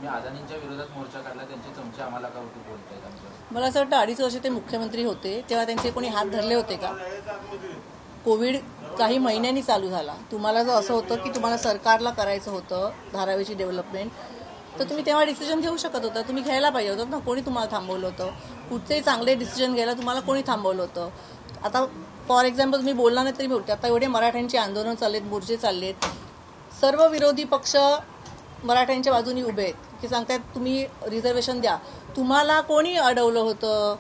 मी अदानींच्या विरोधात मोर्चा काढला, त्यांचे चमचे आम्हाला का बोलतायत आमचं? मला असं वाटतं 2.5 वर्ष ते मुख्यमंत्री होते तेव्हा त्यांचे कोणी हात धरले होते का? कोविड काही महिन्यांनी चालू झाला. तुम्हाला जर असं होतं की तुम्हाला सरकारला करायचं होतं धारावीची डेव्हलपमेंट, तर तुम्ही तेव्हा डिसिजन घेऊ शकत होता. तुम्ही घ्यायला पाहिजे होतं ना. कोणी तुम्हाला थांबवलं होतं? कुठचेही चांगले डिसिजन घ्यायला तुम्हाला कोणी थांबवलं होतं? आता फॉर एक्झाम्पल तुम्ही बोलला नाही तरी बोलते. आता एवढे मराठ्यांची आंदोलन चाललेत, मोर्चे चाललेत, सर्व विरोधी पक्ष मराठ्यांच्या बाजूनी उभे आहेत की सांगतायत तुम्ही रिझर्वेशन द्या. तुम्हाला कोणी अडवलं होतं?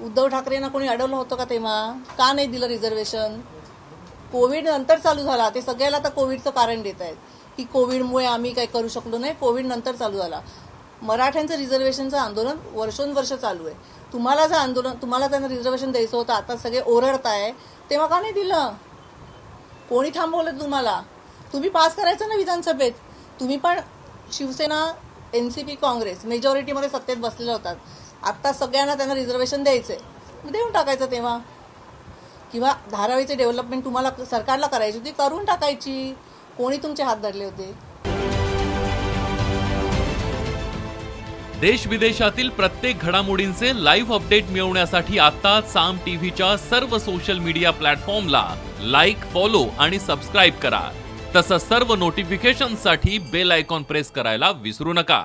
उद्धव ठाकरेंना कोणी अडवलं होतं का तेव्हा? का नाही दिलं रिझर्वेशन? कोविड नंतर चालू झाला. ते सगळ्याला आता कोविडचं कारण देत आहेत की कोविडमुळे आम्ही काही करू शकलो नाही. कोविड नंतर चालू झाला. मराठ्यांचं रिझर्वेशनचं आंदोलन वर्षोनवर्ष चालू आहे. तुम्हाला त्यांना रिझर्वेशन द्यायचं होतं, आता सगळे ओरडताय, तेव्हा का नाही दिलं? कोणी थांबवलं तुम्हाला? तुम्ही पास करायचं ना विधानसभेत. तुम्ही पण शिवसेना, एनसीपी, काँग्रेस मेजॉरिटीमध्ये सत्तेत बसलेले होतात. आता सगळ्यांना त्यांना रिझर्वेशन द्यायचंय, देऊन टाकायचं तेव्हा. किंवा धारावीचे डेव्हलपमेंट तुम्हाला सरकारला करायची होती, करून टाकायची. कोणी तुमचे हात धरले होते? देश विदेशातील प्रत्येक घडामोडींचे लाईव्ह अपडेट मिळवण्यासाठी आता साम टीव्हीच्या सर्व सोशल मीडिया प्लॅटफॉर्मला लाईक, फॉलो आणि सबस्क्राईब करा. तसंच सर्व नोटिफिकेशनसाठी बेल आयकॉन प्रेस करायला विसरू नका.